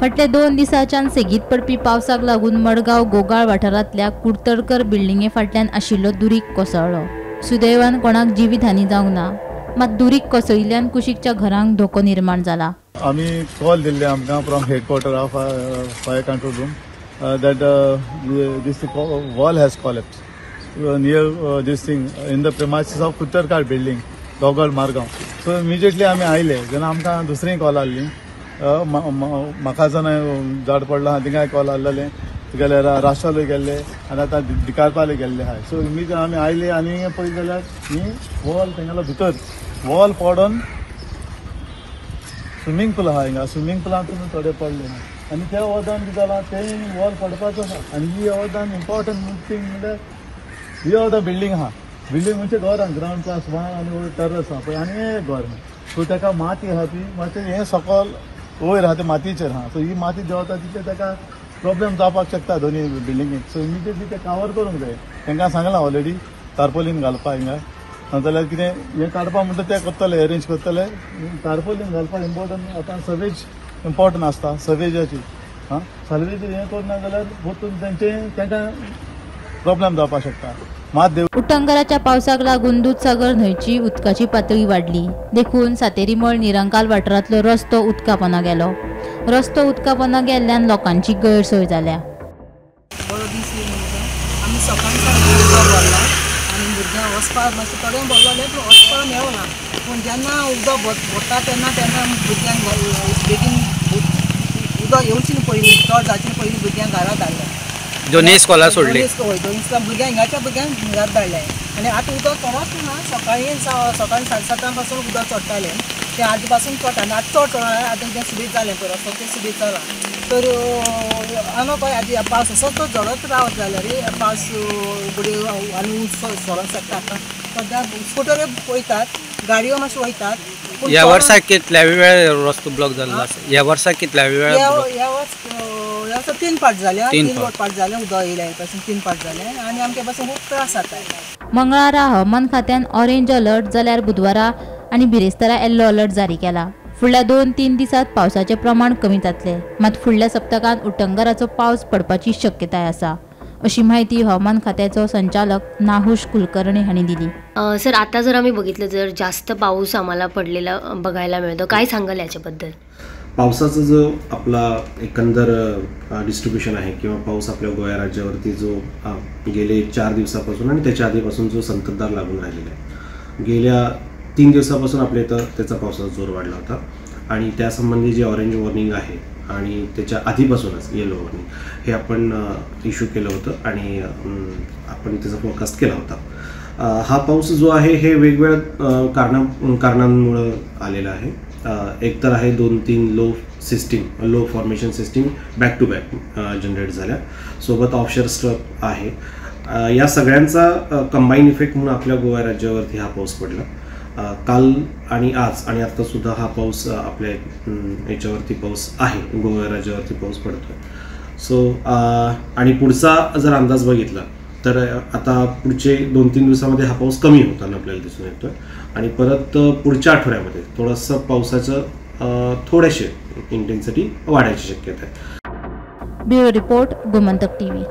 फाटल्या 2 दिसांच्यान सेगीत पडपी पावसाक लागून मडगांव गोगाळ वाठारांतल्या कुडतडकर बिल्डिंगे फाटल्यान आशिल्लो दुरीग कोसळ्ळो। सुदैवान कोणाक जिवीतहानी जावंक ना, मात दुरीग कोसळिल्ल्यान कुशीकच्या घरांक धोको निर्माण जाला। आमी कॉल दिल्ले आमकां from headquarter of fire control room that this wall has collapsed near this thing in the premises of Kuttarkar building, Gogal Margaon. So immediately आमी आयले जेन्ना आमकां दुसरी कॉल आसली म्हाका जण झाड पडला हा थिंगाय कॉल आसलेले तुगेले राष्ट्रालय गेल्ले आनी आतां दिकारपाले गेल्ले आहाय। सो इमिजिएटली आमी आयले आनी पळय जाल्यार न्ही वॉल तेंगेलो भितर वॉल पडोन स्विमींग पूल आहा हिंगा स्विमींग पुलांतून थोडे पडले आनी त्या वोदान कितें जालां तें वॉल पडपाचो आहा आनी ही वोदान इम्पॉर्टंट थिंग म्हणल्यार ही वोदां बिल्डींग आहा बिल्डींग म्हणजे घर आहा ग्राउंड प्लस 1 आनी टेरस आहा पळय आनी हे घर सो ताका माती आहा ती माती हें सकयल वयर आहा ते मातयेचेर आहा सो ही माती देंवता तितले ताका प्रॉब्लेम जावपाक शकता दोनी बिल्डिंगेक सो इमिजिएटली ते कवर करूंक जाय तांकां सांगलां ऑलरेडी टार्पोलीन घालपाक हिंगा नाजाल्यार कितें हें काडपा म्हणटा तें करतले अरेंज करतले टार्पोलीन घालपाक इम्पॉर्टंट आतां सवेज इम्पॉर्टंट आसता सवेजाची सवेज हें करना जाल्यार परतून तांकां प्रॉब्लेम जावपाक शकता। उटंगराच्या पावसाक लागून दूधसागर न्हंयची उदकाची पातळी वाडली देखून सातेरी मळ निरंकाल वाठारांतलो रस्तो उदकापोंदा गेलो। रस्तो उदकापोंदा गेल्ल्यान लोकांची गैरसोय जाल्या। बरो दीस आमी सकाळी आनी भुरग्यांक वचपाक मातशें थोडें बोललें पूण वचपाक मेळना पूण जेन्ना उदक भरता तेन्ना भुरग्यांक बेगीन उदक येवचें न्ही पयलीं चड जावचें न्ही पयलीं भुरग्यांक घरा धाडलें दोनी इस्कॉला सोडली भुरग्यांक हिंगाच्या भुरग्यांक घरात धाडलें आनी आतां उदक कमच ना सकाळी 7:30 पासून उदक चडटालें तें आदी पासून चडटा आनी आतां चड आतां तें सुबीत जालें पळय रस्तो तें सुबीत जाला तर हांगा पळय आदी पावस असो झडत रावत जाल्यार पावस उगड्यो आनी सोरोंक शकता आतां सद्याक स्कुटर वयतात गाडयो मातश्यो वयतात। ह्या वर्सा कितल्या वेळ रस्तो ब्लॉक जाल्लो आसा? ह्या वर्सा कितल्या वेळ ह्या वर्सा 3 पार्ट जाल्या 3 पार्ट जाले उदक येयल्या पासून 3 पार्ट जाले आनी आमचे पासून खूब त्रास जाता। मंगळारा हवामान खात्यान ऑरेंज अलर्ट जाल्यार बुधवारा आनी बिरेस्तारा येल्लो अलर्ट जारी केला। फुडल्या 2-3 दिसांत पावसाचें प्रमाण कमी जातलें मात फुडल्या सप्तकांत उटंगराचो पावस पडपाची शक्यताय आसा अशी माहिती हवामान खात्याचो संचालक नाहुश कुलकर्णी हांणी दिली। सर आता जर आम्ही बघितलं जर जास्त पाऊस आम्हाला पडलेला बघायला मिळतो काय सांगाल याच्याबद्दल? पावसाचा जो आपला एकंदर डिस्ट्रीब्युशन आहे किंवा पाऊस आपल्या गोवा राज्यावरती जो गेले 4 दिवसापासून आणि त्याच्या आधीपासून जो संततधार लागून राहिलेला आहे गेल्या 3 दिवसापासून आपल्या इथं त्याचा पावसाचा जोर वाढला होता आणि त्यासंबंधी जे ऑरेंज वॉर्निंग आहे आणि त्याच्या आधीपासूनच येलो वॉर्निंग हे आपण इश्यू केलं होतं आणि आपण त्याचा फोरकास्ट केला होता। हा पाऊस जो आहे हे वेगवेगळ्या कारणांमुळे आलेला आहे। एक तर आहे 2-3 low formation system back to back generate झाल्या सोबत ऑफशोर स्ट्रक आहे या सगळ्यांचा कंबाईन इफेक्ट म्हणून आपल्या गोवा राज्यावरती हा पाऊस पडला। काल आणि आज आणि आता सुद्धा हा पाऊस आपल्या याच्यावरती पाऊस आहे गोवा राज्यावरती पाऊस पडतोय। सो आणि पुढचा जर अंदाज बघितला तर आता पुढचे 2-3 दिवसामध्ये हा पाऊस कमी होताना आपल्याला दिसून येतोय आणि परत पुढच्या आठवड्यामध्ये थोडंसं पावसाचं थोडेसे इंटेन्सिटी वाढायची शक्यता आहे। Bureau report Gomantak TV.